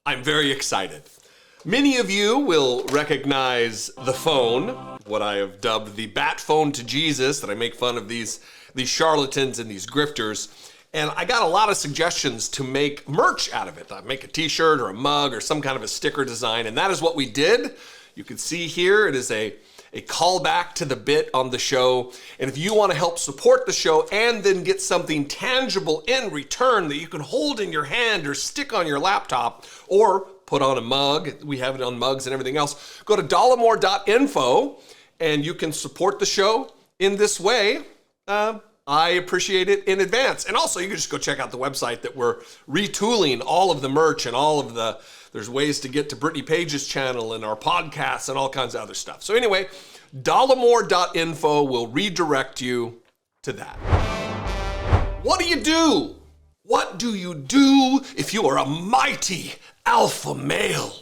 I'm very excited. Many of you will recognize the phone, what I have dubbed the bat phone to Jesus, that I make fun of these charlatans and these grifters. And I got a lot of suggestions to make merch out of it. I make a t-shirt or a mug or some kind of a sticker design, and that is what we did. You can see here, it is a callback to the bit on the show. And if you want to help support the show and then get something tangible in return that you can hold in your hand or stick on your laptop or put on a mug, we have it on mugs and everything else, go to dollemore.info and you can support the show in this way. I appreciate it in advance. And also you can just go check out the website that we're retooling all of the merch and all of there's ways to get to Brittany Page's channel and our podcasts and all kinds of other stuff. So anyway, dollemore.info will redirect you to that. What do you do? What do you do if you are a mighty alpha male?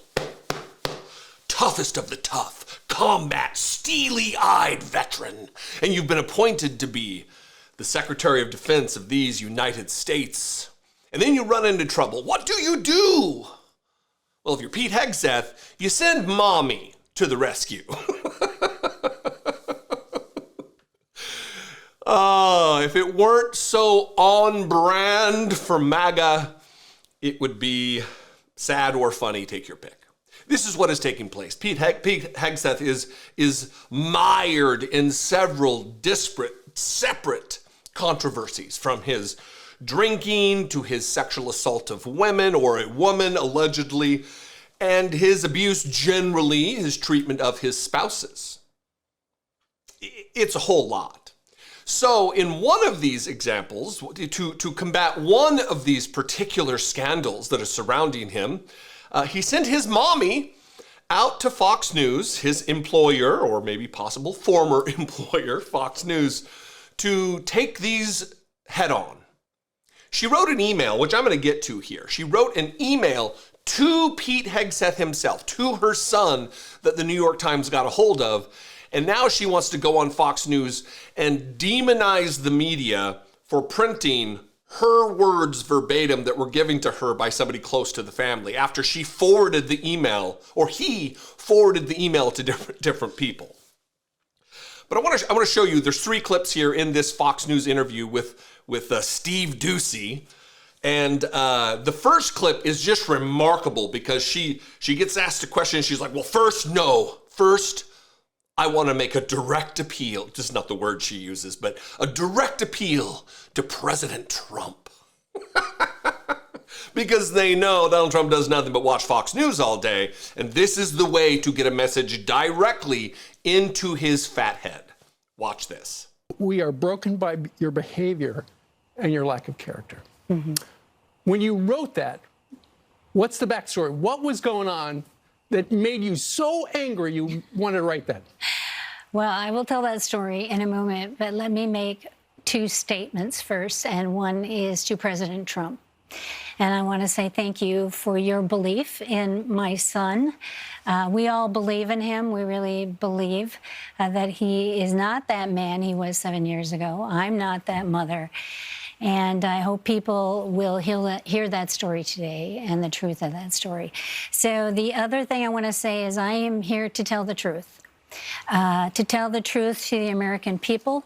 Toughest of the tough, combat, steely-eyed veteran, and you've been appointed to be the Secretary of Defense of these United States. And then you run into trouble. What do you do? Well, if you're Pete Hegseth, you send mommy to the rescue. If it weren't so on brand for MAGA, it would be sad or funny, take your pick. This is what is taking place. Pete Hegseth is mired in several disparate, separate controversies, from his drinking to his sexual assault of women or a woman allegedly, and his abuse generally, his treatment of his spouses. It's a whole lot. So in one of these examples, to combat one of these particular scandals that are surrounding him, he sent his mommy out to Fox News, his employer, or maybe possible former employer, Fox News, to take these head on. She wrote an email, which I'm going to get to here. She wrote an email to Pete Hegseth himself, to her son, that the New York Times got a hold of. And now she wants to go on Fox News and demonize the media for printing her words verbatim that were given to her by somebody close to the family after she forwarded the email, or he forwarded the email to different people. But I want to show you, there's 3 clips here in this Fox News interview with Steve Doocy. And the first clip is just remarkable because she gets asked a question and she's like, well, first, I want to make a direct appeal. Just not the word she uses, but a direct appeal to President Trump. Because they know Donald Trump does nothing but watch Fox News all day. And this is the way to get a message directly into his fat head. Watch this. We are broken by your behavior and your lack of character. Mm-hmm. When you wrote that, what's the backstory? What was going on that made you so angry you wanted to write that? Well, I will tell that story in a moment, but let me make 2 statements first, and one is to President Trump. And I want to say thank you for your belief in my son. We all believe in him. We really believe that he is not that man he was 7 years ago. I'm not that mother. And I hope people will hear that story today and the truth of that story. So the other thing I want to say is I am here to tell the truth. To tell the truth to the American people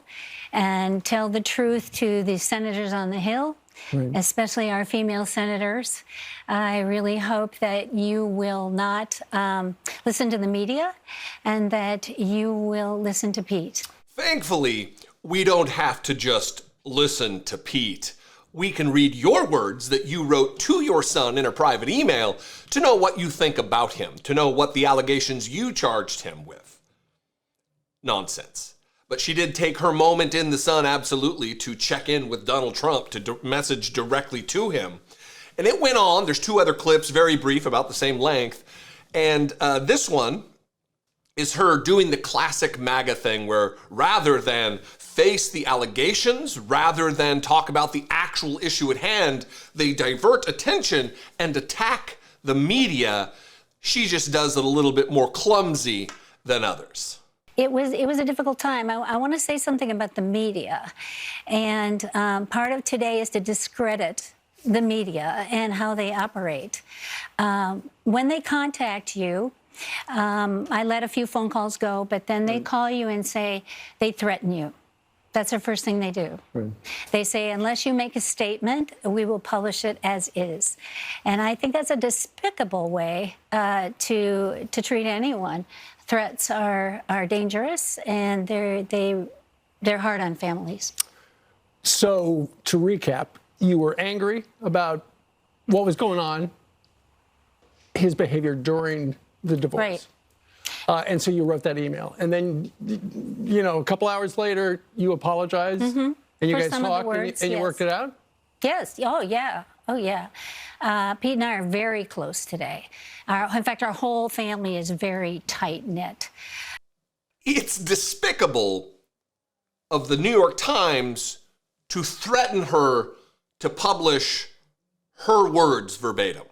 and tell the truth to the senators on the Hill, right, especially our female senators. I really hope that you will not listen to the media and that you will listen to Pete. Thankfully, we don't have to just listen to Pete. We can read your words that you wrote to your son in a private email to know what you think about him, to know what the allegations you charged him with. Nonsense. But she did take her moment in the sun, absolutely, to check in with Donald Trump, to message directly to him. And it went on. There's 2 other clips, very brief, about the same length. And this one is her doing the classic MAGA thing where rather than face the allegations, rather than talk about the actual issue at hand, they divert attention and attack the media. She just does it a little bit more clumsy than others. It was a difficult time. I want to say something about the media. And part of today is to discredit the media and how they operate. When they contact you, I let a few phone calls go, but then they call you and say they threaten you. That's the first thing they do. Right. They say, unless you make a statement, we will publish it as is. And I think that's a despicable way to treat anyone. Threats are dangerous, and they're hard on families. So to recap, you were angry about what was going on, his behavior during the divorce. Right. And so you wrote that email. And then, a couple hours later, you apologized. And you guys talked and you worked it out? Yes. Oh, yeah. Oh, yeah. Pete and I are very close today. In fact, our whole family is very tight-knit. It's despicable of the New York Times to threaten her to publish her words verbatim.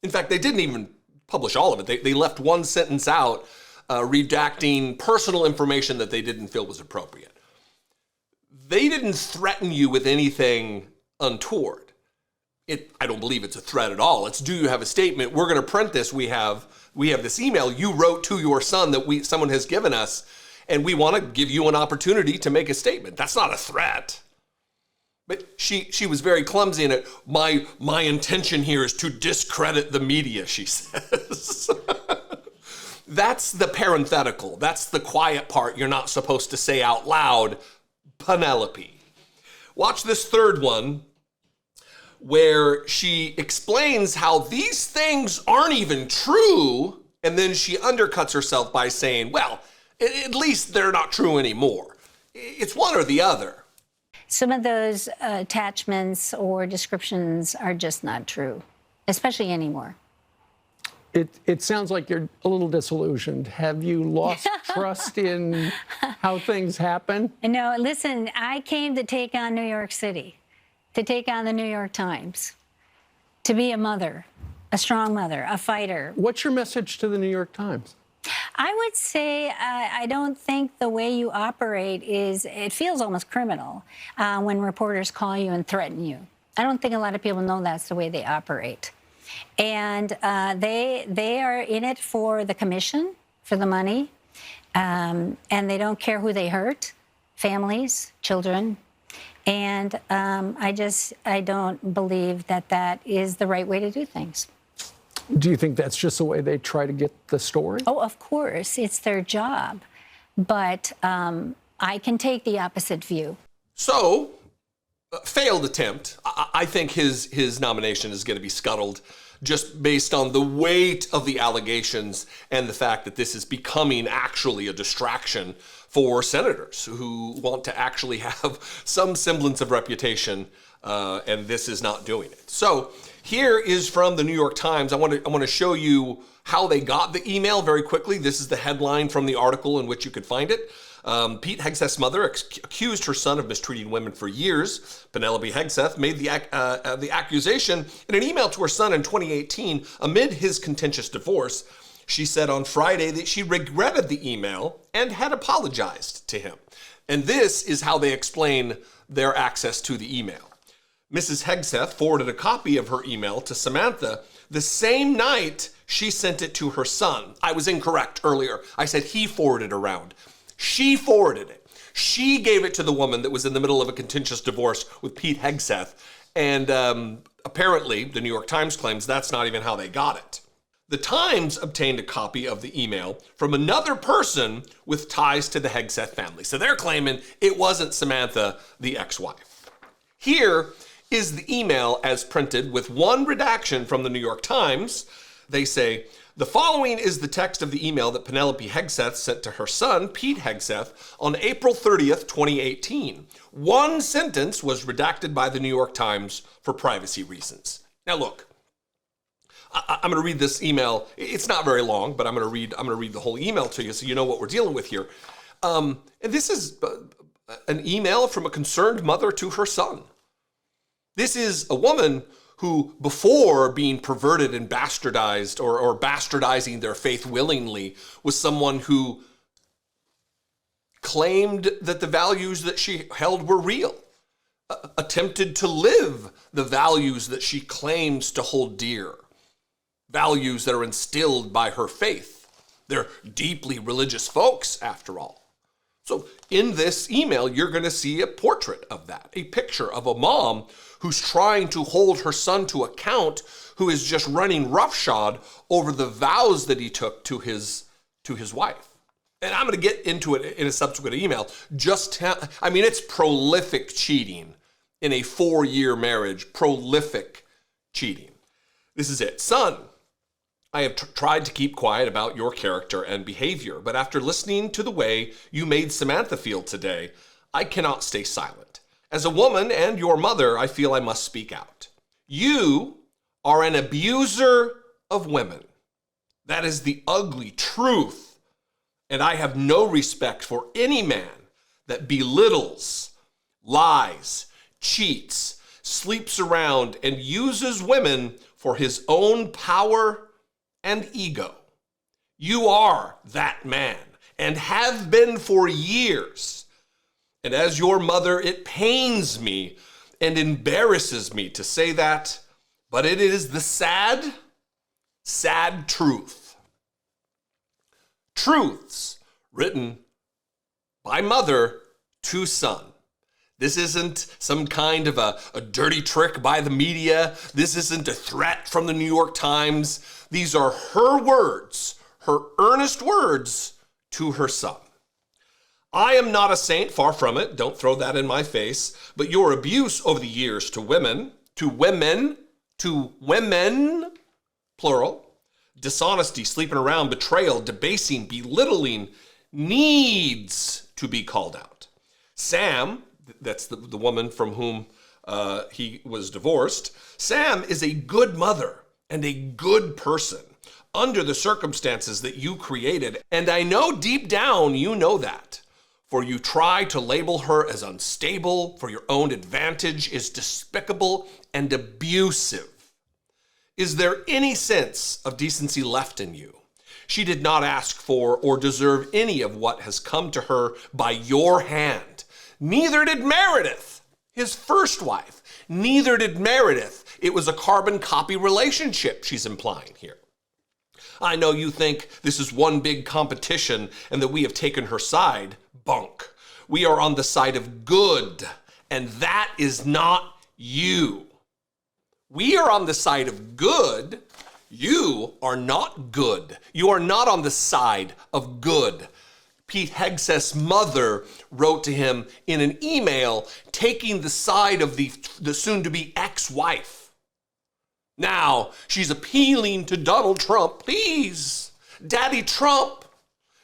In fact, they didn't even publish all of it. They left one sentence out, redacting personal information that they didn't feel was appropriate. They didn't threaten you with anything untoward. I don't believe it's a threat at all. It's, do you have a statement? We're going to print this. We have this email you wrote to your son that someone has given us, and we want to give you an opportunity to make a statement. That's not a threat. But she was very clumsy in it. My intention here is to discredit the media, she says. That's the parenthetical. That's the quiet part you're not supposed to say out loud. Penelope. Watch this third one, where she explains how these things aren't even true, and then she undercuts herself by saying, well, at least they're not true anymore. It's one or the other. Some of those attachments or descriptions are just not true, especially anymore. It sounds like you're a little disillusioned. Have you lost trust in how things happen? No, listen, I came to take on New York City, to take on the New York Times, to be a mother, a strong mother, a fighter. What's your message to the New York Times? I would say I don't think the way you operate it feels almost criminal when reporters call you and threaten you. I don't think a lot of people know that's the way they operate. And they are in it for the commission, for the money, and they don't care who they hurt, families, children. And I don't believe that is the right way to do things. Do you think that's just the way they try to get the story? Oh, of course. It's their job. But I can take the opposite view. So, failed attempt. I think his nomination is going to be scuttled just based on the weight of the allegations and the fact that this is becoming actually a distraction for senators who want to actually have some semblance of reputation, and this is not doing it. So, here is from the New York Times. I want to show you how they got the email very quickly. This is the headline from the article in which you could find it. Pete Hegseth's mother accused her son of mistreating women for years. Penelope Hegseth made the accusation in an email to her son in 2018 amid his contentious divorce. She said on Friday that she regretted the email and had apologized to him. And this is how they explain their access to the email. Mrs. Hegseth forwarded a copy of her email to Samantha the same night she sent it to her son. I was incorrect earlier. I said he forwarded around. She forwarded it. She gave it to the woman that was in the middle of a contentious divorce with Pete Hegseth. And apparently, the New York Times claims that's not even how they got it. The Times obtained a copy of the email from another person with ties to the Hegseth family. So they're claiming it wasn't Samantha, the ex-wife. Here is the email as printed with one redaction from the New York Times. They say, the following is the text of the email that Penelope Hegseth sent to her son, Pete Hegseth, on April 30th, 2018. One sentence was redacted by the New York Times for privacy reasons. Now look, I'm going to read this email. It's not very long, but I'm going to read the whole email to you so you know what we're dealing with here. And this is an email from a concerned mother to her son. This is a woman who, before being perverted and bastardized or bastardizing their faith willingly, was someone who claimed that the values that she held were real. attempted to live the values that she claims to hold dear, values that are instilled by her faith. They're deeply religious folks, after all. So in this email, you're going to see a portrait of that, a picture of a mom who's trying to hold her son to account, who is just running roughshod over the vows that he took to his wife. And I'm going to get into it in a subsequent email. It's prolific cheating in a 4-year marriage, prolific cheating. This is it. Son, I have tried to keep quiet about your character and behavior, but after listening to the way you made Samantha feel today, I cannot stay silent. As a woman and your mother, I feel I must speak out. You are an abuser of women. That is the ugly truth. And I have no respect for any man that belittles, lies, cheats, sleeps around, and uses women for his own power and ego. You are that man and have been for years. And as your mother, it pains me and embarrasses me to say that, but it is the sad, sad truth. Truths written by mother to son. This isn't some kind of a dirty trick by the media. This isn't a threat from the New York Times. These are her words, her earnest words to her son. I am not a saint, far from it. Don't throw that in my face. But your abuse over the years to women, plural, dishonesty, sleeping around, betrayal, debasing, belittling, needs to be called out. Sam, that's the woman from whom he was divorced. Sam is a good mother and a good person under the circumstances that you created. And I know deep down you know that. For you try to label her as unstable for your own advantage is despicable and abusive. Is there any sense of decency left in you? She did not ask for or deserve any of what has come to her by your hand. Neither did Meredith, his first wife. Neither did Meredith. It was a carbon copy relationship she's implying here. I know you think this is one big competition and that we have taken her side. Bunk. We are on the side of good, and that is not you. We are on the side of good. You are not good. You are not on the side of good. Pete Hegseth's mother wrote to him in an email taking the side of the soon-to-be ex-wife. Now, she's appealing to Donald Trump. Please, Daddy Trump,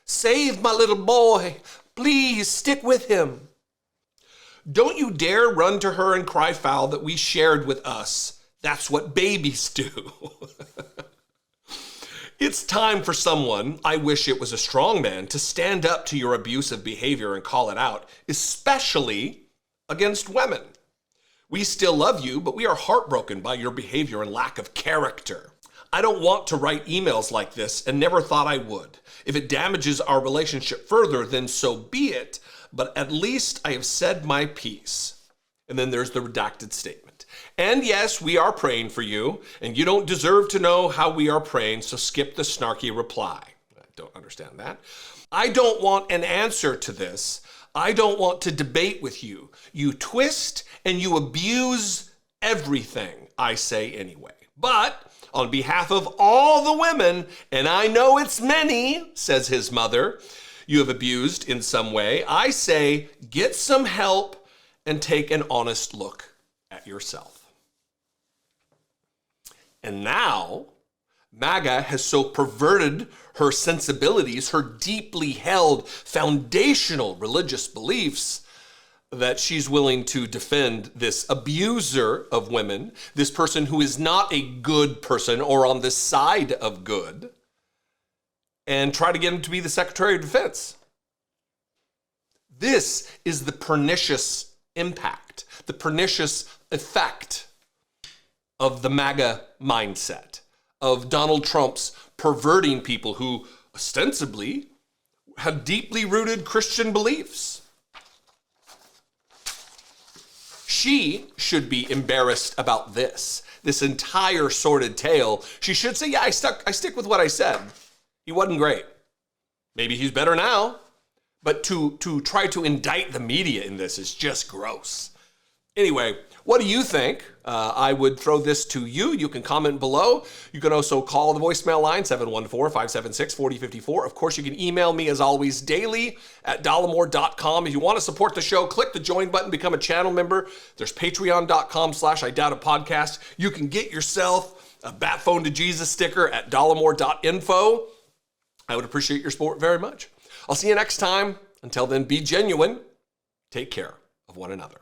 save my little boy. Please stick with him. Don't you dare run to her and cry foul that we shared with us. That's what babies do. It's time for someone, I wish it was a strong man, to stand up to your abusive behavior and call it out, especially against women. We still love you, but we are heartbroken by your behavior and lack of character. I don't want to write emails like this and never thought I would. If it damages our relationship further, then so be it, but at least I have said my piece. And then there's the redacted statement. And yes, we are praying for you, and you don't deserve to know how we are praying, so skip the snarky reply. I don't understand that. I don't want an answer to this. I don't want to debate with you. You twist and you abuse everything I say anyway. But on behalf of all the women, and I know it's many, says his mother, you have abused in some way, I say get some help and take an honest look at yourself. And now, MAGA has so perverted her sensibilities, her deeply held foundational religious beliefs, that she's willing to defend this abuser of women, this person who is not a good person or on the side of good, and try to get him to be the Secretary of Defense. This is the pernicious impact, the pernicious effect of the MAGA mindset, of Donald Trump's perverting people who ostensibly have deeply rooted Christian beliefs. She should be embarrassed about this entire sordid tale. She should say, yeah, I stick with what I said. He wasn't great. Maybe he's better now. But to try to indict the media in this is just gross. Anyway, what do you think? I would throw this to you. You can comment below. You can also call the voicemail line, 714-576-4054. Of course, you can email me, as always, daily at dollemore.com. If you want to support the show, click the join button, become a channel member. There's patreon.com/IDoubtItPodcast. You can get yourself a Bat Phone to Jesus sticker at dollemore.info. I would appreciate your support very much. I'll see you next time. Until then, be genuine. Take care of one another.